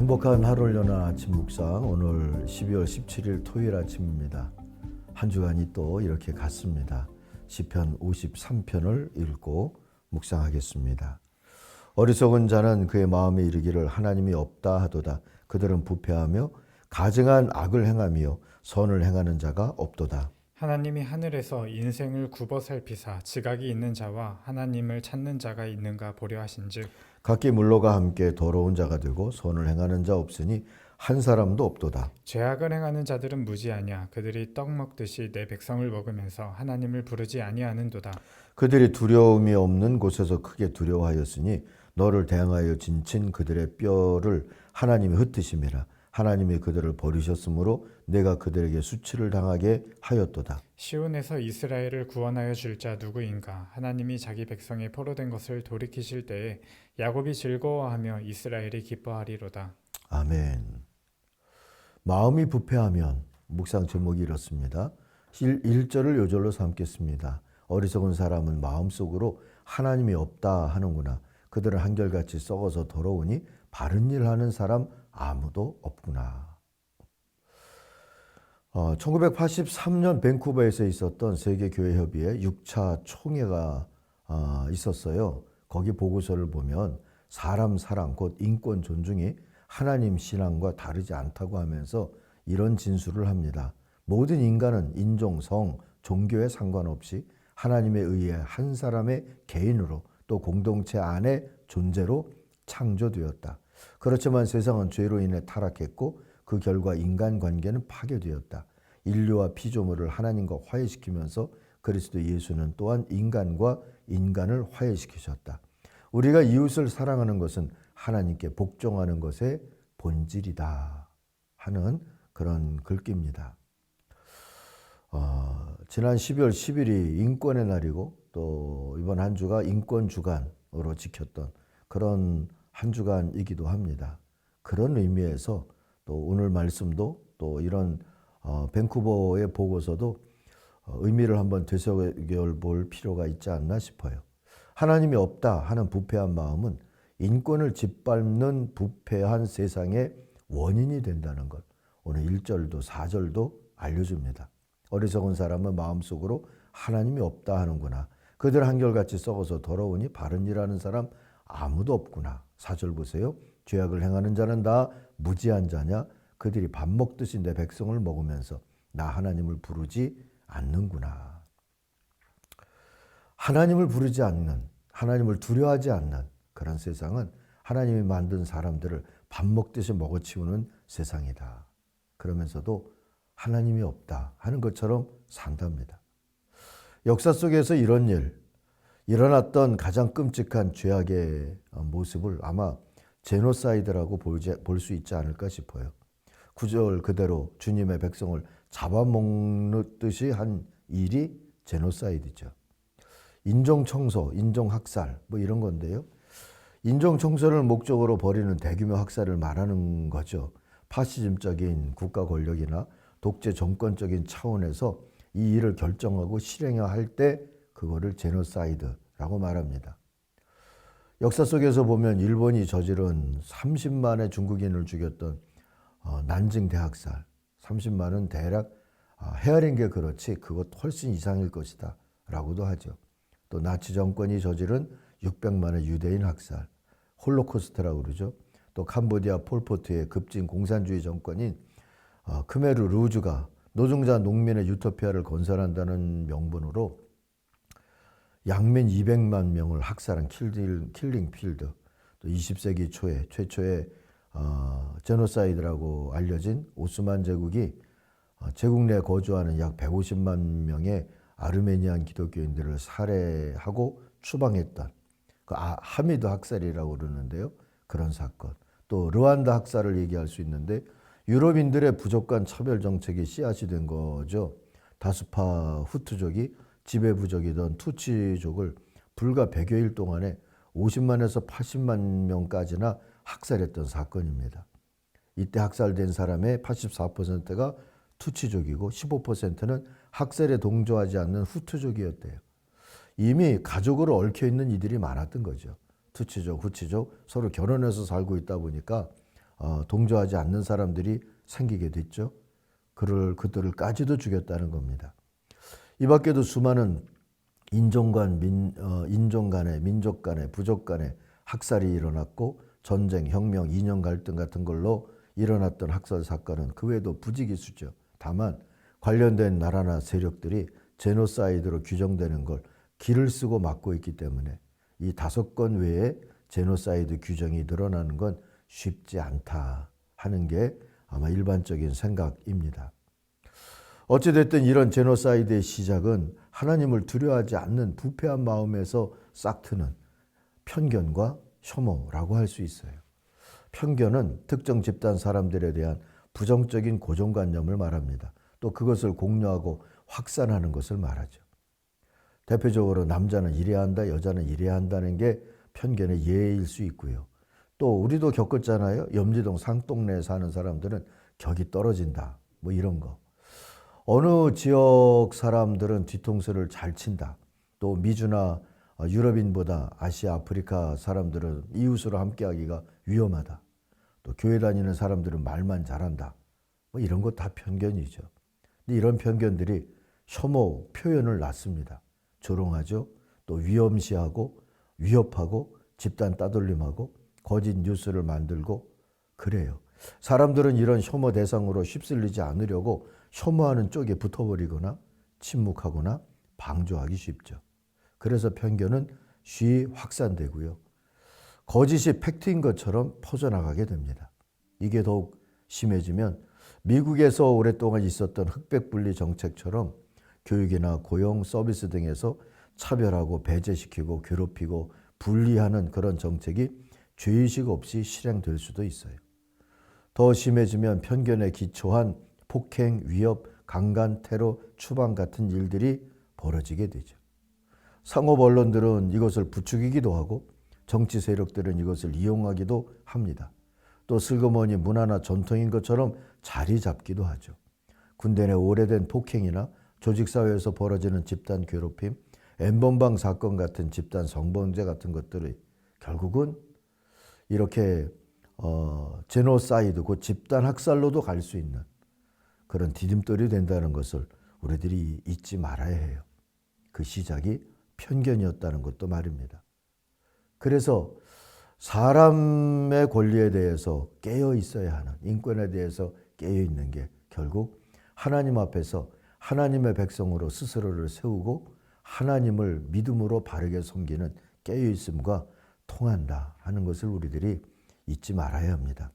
행복한 하루를 여는 아침 묵상, 오늘 12월 17일 토요일 아침입니다. 한 주간이 또 이렇게 갔습니다. 시편 53편을 읽고 묵상하겠습니다. 어리석은 자는 그의 마음에 이르기를 하나님이 없다 하도다. 그들은 부패하며 가증한 악을 행하며 선을 행하는 자가 없도다. 하나님이 하늘에서 인생을 굽어 살피사 지각이 있는 자와 하나님을 찾는 자가 있는가 보려 하신즉 각기 물로가 함께 더러운 자가 되고 선을 행하는 자 없으니 한 사람도 없도다. 죄악을 행하는 자들은 무지하냐 그들이 떡 먹듯이 내 백성을 먹으면서 하나님을 부르지 아니하는도다. 그들이 두려움이 없는 곳에서 크게 두려워하였으니 너를 대항하여 진친 그들의 뼈를 하나님이 흩으심이라. 하나님이 그들을 버리셨으므로 내가 그들에게 수치를 당하게 하였도다. 시온에서 이스라엘을 구원하여 줄 자 누구인가. 하나님이 자기 백성의 포로된 것을 돌이키실 때에 야곱이 즐거워하며 이스라엘이 기뻐하리로다. 아멘. 마음이 부패하면, 묵상 제목이 이렇습니다. 1절을 요절로 삼겠습니다. 어리석은 사람은 마음속으로 하나님이 없다 하는구나. 그들은 한결같이 썩어서 더러우니 바른 일 하는 사람 아무도 없구나. 1983년 밴쿠버에서 있었던 세계교회협의회 6차 총회가 있었어요. 거기 보고서를 보면 사람 사랑 곧 인권 존중이 하나님 신앙과 다르지 않다고 하면서 이런 진술을 합니다. 모든 인간은 인종, 성, 종교에 상관없이 하나님에 의해 한 사람의 개인으로 또 공동체 안의 존재로 창조되었다. 그렇지만 세상은 죄로 인해 타락했고 그 결과 인간관계는 파괴되었다. 인류와 피조물을 하나님과 화해시키면서 그리스도 예수는 또한 인간과 인간을 화해시키셨다. 우리가 이웃을 사랑하는 것은 하나님께 복종하는 것의 본질이다 하는 그런 글귀입니다. 지난 12월 10일이 인권의 날이고 또 이번 한 주가 인권 주간으로 지켰던 그런 한 주간이기도 합니다. 그런 의미에서 또 오늘 말씀도 또 이런 밴쿠버의 보고서도 의미를 한번 되새겨볼 필요가 있지 않나 싶어요. 하나님이 없다 하는 부패한 마음은 인권을 짓밟는 부패한 세상의 원인이 된다는 것. 오늘 1절도 4절도 알려줍니다. 어리석은 사람은 마음속으로 하나님이 없다 하는구나. 그들 한결같이 썩어서 더러우니 바른 일하는 사람 아무도 없구나. 4절 보세요. 죄악을 행하는 자는 다 무지한 자냐? 그들이 밥 먹듯이 내 백성을 먹으면서 나 하나님을 부르지 않는구나. 하나님을 부르지 않는, 하나님을 두려워하지 않는 그런 세상은 하나님이 만든 사람들을 밥 먹듯이 먹어치우는 세상이다. 그러면서도 하나님이 없다 하는 것처럼 산답니다. 역사 속에서 이런 일, 일어났던 가장 끔찍한 죄악의 모습을 아마 제노사이드라고 볼 수 있지 않을까 싶어요. 9절 그대로 주님의 백성을 잡아먹듯이 한 일이 제노사이드죠. 인종청소, 인종학살 뭐 이런 건데요. 인종청소를 목적으로 벌이는 대규모 학살을 말하는 거죠. 파시즘적인 국가 권력이나 독재 정권적인 차원에서 이 일을 결정하고 실행해야 할 때 그거를 제노사이드라고 말합니다. 역사 속에서 보면 일본이 저지른 30만의 중국인을 죽였던 난징 대학살, 30만은 대략 헤아린 게 그렇지 그것 훨씬 이상일 것이다 라고도 하죠. 또 나치 정권이 저지른 600만의 유대인 학살, 홀로코스트라고 그러죠. 또 캄보디아 폴포트의 급진 공산주의 정권인 크메르 루즈가 노동자 농민의 유토피아를 건설한다는 명분으로 양민 200만 명을 학살한 킬링 필드, 또 20세기 초에 최초의 제노사이드라고 알려진 오스만 제국이 제국 내에 거주하는 약 150만 명의 아르메니안 기독교인들을 살해하고 추방했던 그 하미드 학살이라고 그러는데요. 그런 사건. 또 르완다 학살을 얘기할 수 있는데 유럽인들의 부족한 차별 정책이 씨앗이 된 거죠. 다수파 후투족이 지배부족이던 투치족을 불과 100여일 동안에 50만에서 80만 명까지나 학살했던 사건입니다. 이때 학살된 사람의 84%가 투치족이고 15%는 학살에 동조하지 않는 후투족이었대요. 이미 가족으로 얽혀있는 이들이 많았던 거죠. 투치족, 후치족 서로 결혼해서 살고 있다 보니까 동조하지 않는 사람들이 생기게 됐죠. 그들을까지도 죽였다는 겁니다. 이 밖에도 수많은 인종 간의, 민족 간의, 부족 간의 학살이 일어났고 전쟁, 혁명, 이념 갈등 같은 걸로 일어났던 학살 사건은 그 외에도 부지기수죠. 다만 관련된 나라나 세력들이 제노사이드로 규정되는 걸 길을 쓰고 막고 있기 때문에 이 5건 외에 제노사이드 규정이 늘어나는 건 쉽지 않다 하는 게 아마 일반적인 생각입니다. 어찌됐든 이런 제노사이드의 시작은 하나님을 두려워하지 않는 부패한 마음에서 싹트는 편견과 혐오라고 할 수 있어요. 편견은 특정 집단 사람들에 대한 부정적인 고정관념을 말합니다. 또 그것을 공유하고 확산하는 것을 말하죠. 대표적으로 남자는 이래야 한다, 여자는 이래야 한다는 게 편견의 예일 수 있고요. 또 우리도 겪었잖아요. 염지동 상동네에 사는 사람들은 격이 떨어진다. 뭐 이런 거. 어느 지역 사람들은 뒤통수를 잘 친다. 또 미주나 유럽인보다 아시아, 아프리카 사람들은 이웃으로 함께하기가 위험하다. 또 교회 다니는 사람들은 말만 잘한다. 뭐 이런 거 다 편견이죠. 근데 이런 편견들이 혐오 표현을 낳습니다. 조롱하죠. 또 위험시하고 위협하고 집단 따돌림하고 거짓 뉴스를 만들고 그래요. 사람들은 이런 혐오 대상으로 휩쓸리지 않으려고 혐오하는 쪽에 붙어버리거나 침묵하거나 방조하기 쉽죠. 그래서 편견은 쉬이 확산되고요. 거짓이 팩트인 것처럼 퍼져나가게 됩니다. 이게 더욱 심해지면 미국에서 오랫동안 있었던 흑백분리 정책처럼 교육이나 고용, 서비스 등에서 차별하고 배제시키고 괴롭히고 분리하는 그런 정책이 죄의식 없이 실행될 수도 있어요. 더 심해지면 편견에 기초한 폭행, 위협, 강간, 테러, 추방 같은 일들이 벌어지게 되죠. 상업 언론들은 이것을 부추기기도 하고 정치 세력들은 이것을 이용하기도 합니다. 또 슬그머니 문화나 전통인 것처럼 자리 잡기도 하죠. 군대 내 오래된 폭행이나 조직사회에서 벌어지는 집단 괴롭힘, N번방 사건 같은 집단 성범죄 같은 것들이 결국은 이렇게 제노사이드, 곧 집단 학살로도 갈 수 있는 그런 디딤돌이 된다는 것을 우리들이 잊지 말아야 해요. 그 시작이 편견이었다는 것도 말입니다. 그래서 사람의 권리에 대해서 깨어 있어야 하는, 인권에 대해서 깨어 있는 게 결국 하나님 앞에서 하나님의 백성으로 스스로를 세우고 하나님을 믿음으로 바르게 섬기는 깨어 있음과 통한다 하는 것을 우리들이 잊지 말아야 합니다.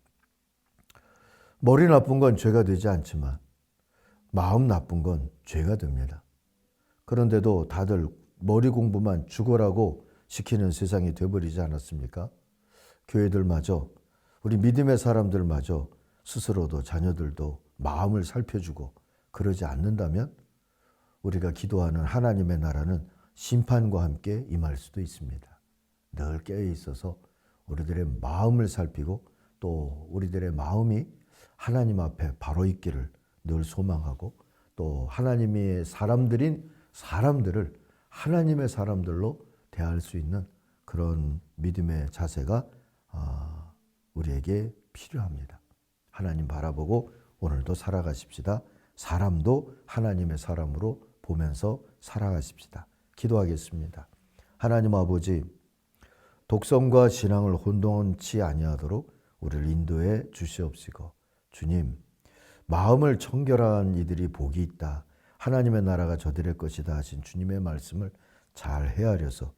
머리 나쁜 건 죄가 되지 않지만 마음 나쁜 건 죄가 됩니다. 그런데도 다들 머리 공부만 죽어라고 시키는 세상이 되어버리지 않았습니까? 교회들마저, 우리 믿음의 사람들마저 스스로도 자녀들도 마음을 살펴주고 그러지 않는다면 우리가 기도하는 하나님의 나라는 심판과 함께 임할 수도 있습니다. 늘 깨어 있어서 우리들의 마음을 살피고 또 우리들의 마음이 하나님 앞에 바로 있기를 늘 소망하고 또 하나님의 사람들인 사람들을 하나님의 사람들로 대할 수 있는 그런 믿음의 자세가 우리에게 필요합니다. 하나님 바라보고 오늘도 살아가십시다. 사람도 하나님의 사람으로 보면서 살아가십시다. 기도하겠습니다. 하나님 아버지, 독성과 신앙을 혼돈치 아니하도록 우리를 인도해 주시옵시고, 주님, 마음을 청결한 이들이 복이 있다. 하나님의 나라가 저들의 것이다 하신 주님의 말씀을 잘 헤아려서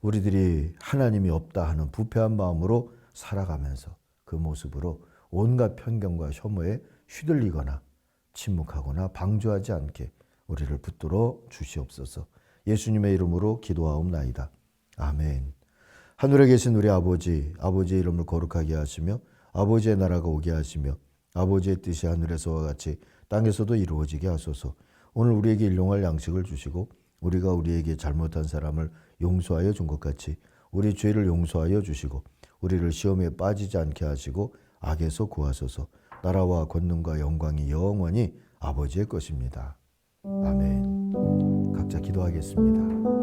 우리들이 하나님이 없다 하는 부패한 마음으로 살아가면서 그 모습으로 온갖 편견과 혐오에 휘둘리거나 침묵하거나 방조하지 않게 우리를 붙들어 주시옵소서. 예수님의 이름으로 기도하옵나이다. 아멘. 하늘에 계신 우리 아버지, 아버지의 이름을 거룩하게 하시며 아버지의 나라가 오게 하시며 아버지의 뜻이 하늘에서와 같이 땅에서도 이루어지게 하소서. 오늘 우리에게 일용할 양식을 주시고 우리가 우리에게 잘못한 사람을 용서하여 준 것 같이 우리 죄를 용서하여 주시고 우리를 시험에 빠지지 않게 하시고 악에서 구하소서. 나라와 권능과 영광이 영원히 아버지의 것입니다. 아멘. 각자 기도하겠습니다.